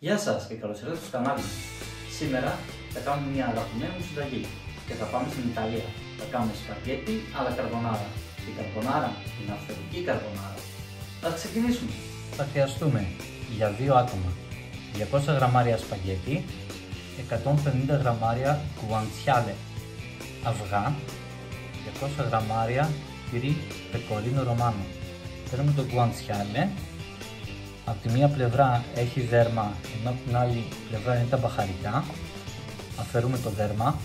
Γεια σας και καλώς ήρθατε στο κανάλι μας. Σήμερα θα κάνουμε μια αγαπημένη μου συνταγή και θα πάμε στην Ιταλία. Θα κάνουμε σπαγκέτι αλλά καρμπονάρα. Η καρμπονάρα είναι αυθεντική καρμπονάρα. Ας ξεκινήσουμε. Θα χρειαστούμε για 2 άτομα 200 γραμμάρια σπαγκέτι, 150 γραμμάρια γκουαντσιάλε αυγά, 200 γραμμάρια τυρί πεκορίνο ρωμάνο. Παίρνουμε το γκουαντσιάλε. Από τη μία πλευρά έχει δέρμα, ενώ από την άλλη πλευρά είναι τα μπαχαρικά. Αφαιρούμε το δέρμα.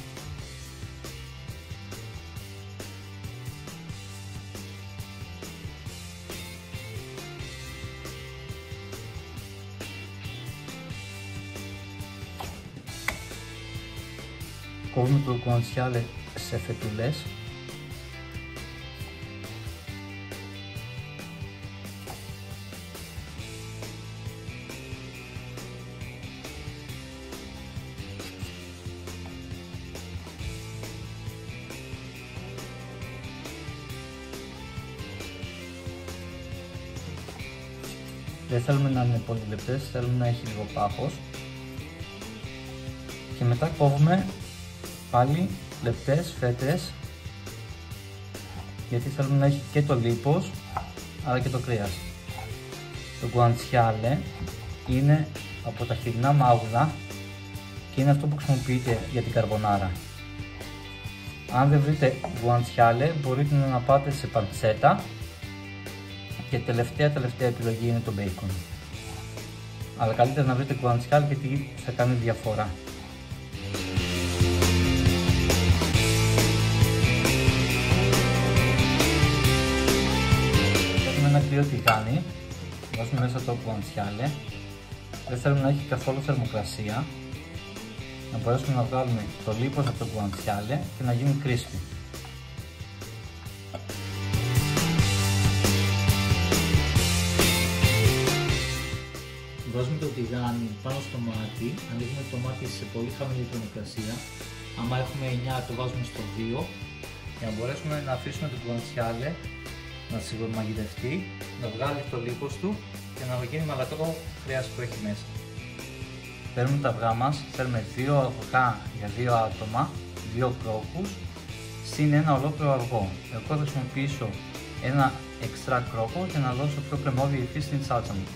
Κόβουμε το γκουαντσιάλε σε φετουλές. Δεν θέλουμε να είναι πολύ λεπτές, θέλουμε να έχει λίγο πάχος. Και μετά κόβουμε πάλι λεπτές φέτες, γιατί θέλουμε να έχει και το λίπος αλλά και το κρέας. Το γκουαντσιάλε είναι από τα χοιρινά μάγουλα και είναι αυτό που χρησιμοποιείται για την καρμπονάρα. Αν δεν βρείτε γκουαντσιάλε μπορείτε να πάτε σε παντσέτα. Και τελευταία επιλογή είναι το μπέικον. Αλλά καλύτερα να βρείτε γκουαντσιάλε γιατί θα κάνει διαφορά. Έχουμε ένα κρύο τηγάνι, βάζουμε μέσα το γκουαντσιάλε. Δεν θέλουμε να έχει καθόλου θερμοκρασία, να μπορέσουμε να βγάλουμε το λίπος από το γκουαντσιάλε και να γίνει crispy. Βάζουμε το τηγάνι πάνω στο μάτι, ανοίγουμε το μάτι σε πολύ χαμηλή θερμοκρασία. Άμα έχουμε 9 το βάζουμε στο 2 για να μπορέσουμε να αφήσουμε το γκουαντσιάλε να σιγουρμαγειρευτεί, να βγάλει το λίπος του και να γίνει μαλακό κρέας που έχει μέσα. Παίρνουμε τα αυγά μας, θέλουμε 2 αυγά για 2 άτομα, 2 κρόκους, συν ένα ολόκληρο αυγό. Εγώ θα χρησιμοποιήσω ένα εξτρά κρόκο για να δώσω πιο κρεμώδη υφή στην σάλτσα μου.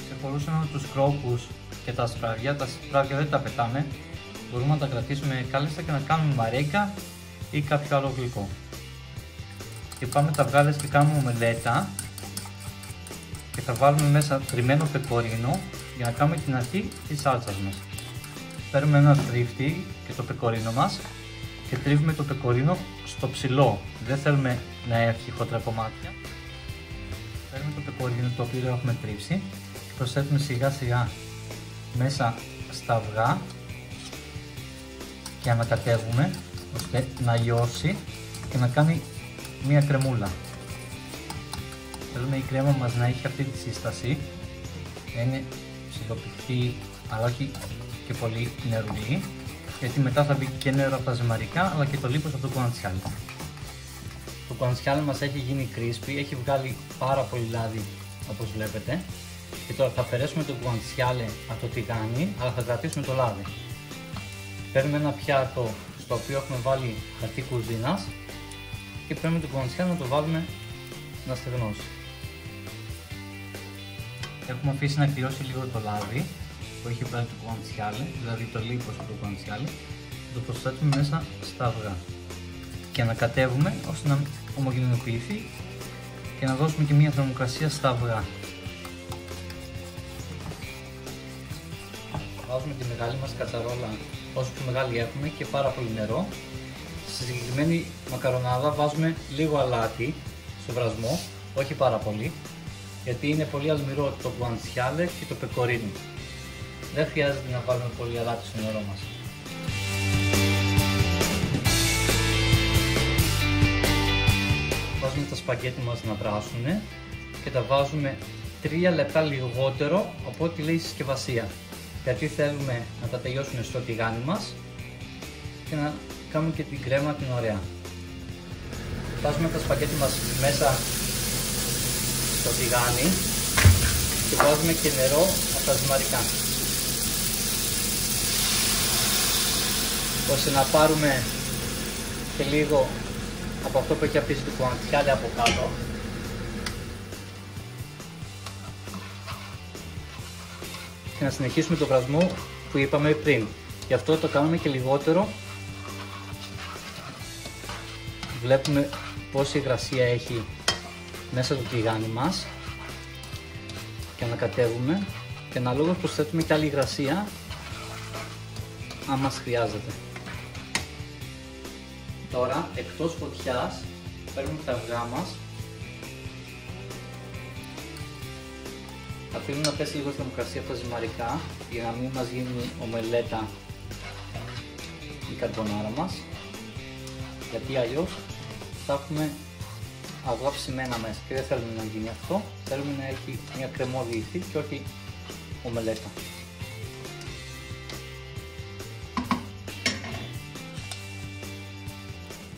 Ξεχωρίσαμε τους κρόκους και τα σπράγια. Τα σπράγια δεν τα πετάμε, μπορούμε να τα κρατήσουμε κάλλιστα και να κάνουμε μαρέκα ή κάποιο άλλο γλυκό. Και πάμε τα αυγάδες και κάνουμε ομελέτα και θα βάλουμε μέσα τριμμένο πεκορίνο για να κάνουμε την αρχή της σάλτσας μας. Παίρνουμε ένα τρίφτη και το πεκορίνο μας και τρίβουμε το πεκορίνο στο ψηλό, δεν θέλουμε να έχει χοντρά κομμάτια. Παίρνουμε το πεκορίνο το οποίο έχουμε τρίψει, προσθέτουμε σιγά σιγά μέσα στα αυγά και ανακατεύουμε ώστε να λιώσει και να κάνει μία κρεμούλα. Θέλουμε η κρέμα μας να έχει αυτή τη σύσταση, να είναι ψιλοπηχτή αλλά όχι και πολύ νερουλή, γιατί μετά θα μπει και νερό από τα ζυμαρικά αλλά και το λίπος από το γκουαντσιάλε. Το γκουαντσιάλε μας έχει γίνει crispy, έχει βγάλει πάρα πολύ λάδι όπως βλέπετε. Και τώρα θα αφαιρέσουμε το γκουαντσιάλε από το τηγάνι, αλλά θα κρατήσουμε το λάδι. Παίρνουμε ένα πιάτο στο οποίο έχουμε βάλει χαρτί κουζίνας και παίρνουμε το γκουαντσιάλε να το βάλουμε να στεγνώσει. Έχουμε αφήσει να κρυώσει λίγο το λάδι που έχει βγάλει το γκουαντσιάλε, δηλαδή το λίπος από το γκουαντσιάλε. Το προσθέτουμε μέσα στα αυγά και ανακατεύουμε ώστε να ομογενοποιηθεί και να δώσουμε και μια θερμοκρασία στα αυγά. Βάζουμε τη μεγάλη μας κατσαρόλα όσο πιο μεγάλη έχουμε και πάρα πολύ νερό. Στη συγκεκριμένη μακαρονάδα βάζουμε λίγο αλάτι στο βρασμό, όχι πάρα πολύ, γιατί είναι πολύ αλμυρό το γκουαντσιάλε και το πεκορίνο. Δεν χρειάζεται να βάλουμε πολύ αλάτι στο νερό μας. Βάζουμε τα σπαγκέτι μας να βράσουν και τα βάζουμε 3 λεπτά λιγότερο από ό,τι λέει η συσκευασία. Γιατί θέλουμε να τα τελειώσουμε στο τηγάνι μας και να κάνουμε και την κρέμα την ωραία. Βάζουμε τα σπαγκέτι μας μέσα στο τηγάνι και βάζουμε και νερό από τα ζυμαρικά. ώστε να πάρουμε και λίγο από αυτό που έχει αφήσει το κουαντσιάλε από κάτω. Και να συνεχίσουμε το βρασμό που είπαμε πριν. Γι' αυτό το κάνουμε και λιγότερο. Βλέπουμε πόση υγρασία έχει μέσα το τηγάνι μας και ανακατεύουμε και αναλόγως προσθέτουμε και άλλη υγρασία αν μας χρειάζεται. Τώρα εκτός φωτιάς παίρνουμε τα αυγά μας, αφήνουμε να πέσει λίγο στη θερμοκρασία αυτά ζυμαρικά για να μην μας γίνει ομελέτα η καρμπονάρα μας, γιατί αλλιώς θα έχουμε αυγά ψημένα μέσα και δεν θέλουμε να γίνει αυτό, θέλουμε να έχει μια κρεμόδη υφή και όχι ομελέτα.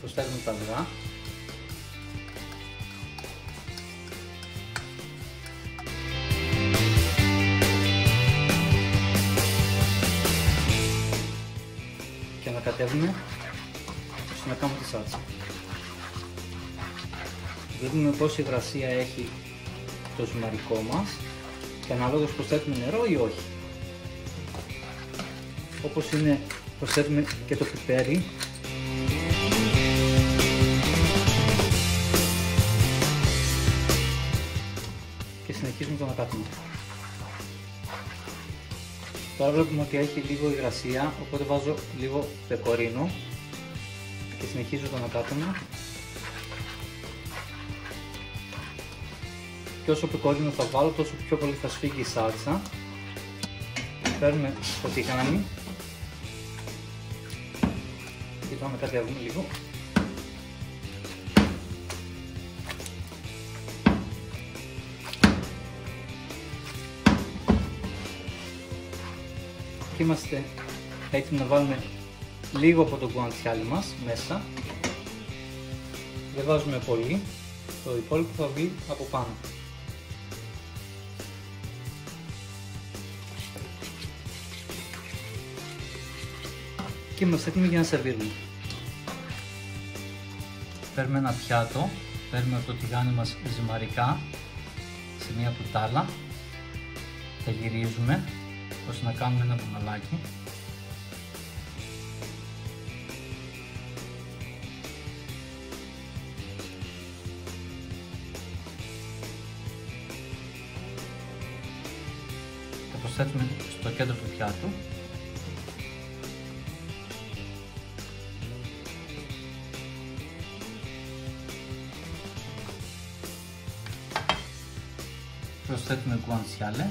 Προσθέτουμε τα αυγά. Και ανακατεύουμε ώστε να κάνουμε τη σάλτσα. Βλέπουμε πόση υγρασία έχει το ζυμαρικό μας και αναλόγως προσθέτουμε νερό ή όχι. Όπως είναι, προσθέτουμε και το πιπέρι. Και συνεχίζουμε το ανακάτωμα. Τώρα βλέπουμε ότι έχει λίγο υγρασία, οπότε βάζω λίγο πεκορίνο και συνεχίζω το ανακάτωμα. Και όσο πεκορίνο θα βάλω, τόσο πιο πολύ θα σφίγγει η σάλτσα. Παίρνουμε το τηγάνι και το ανακατεύουμε λίγο. Και είμαστε έτοιμοι να βάλουμε λίγο από το γκουαντσιάλι μας μέσα. Δεν βάζουμε πολύ, το υπόλοιπο θα βγει από πάνω. Και είμαστε έτοιμοι για να σερβίρουμε. Παίρνουμε ένα πιάτο, παίρνουμε το τηγάνι μας ζυμαρικά σε μια κουτάλα, τα γυρίζουμε ώστε να κάνουμε ένα μπουναλάκι. Τα προσθέτουμε στο κέντρο του πιάτου. Προσθέτουμε γκουαντσιάλε.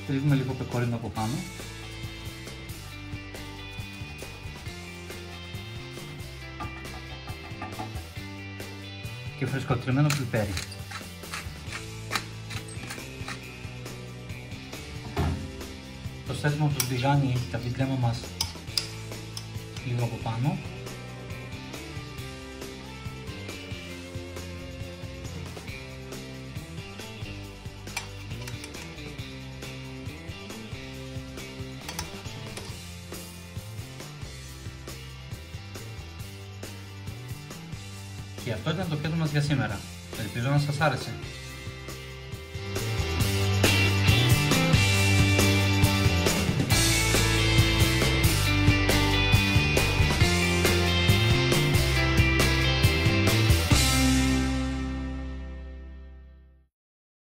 Ρίχνουμε λίγο πεκορίνο από πάνω. Και φρεσκοτριμμένο πιπέρι. Προσθέτουμε από το τηγάνι και από την κρέμα μας λίγο από πάνω. Και αυτό ήταν το πιάτο μας για σήμερα. Ελπίζω να σας άρεσε.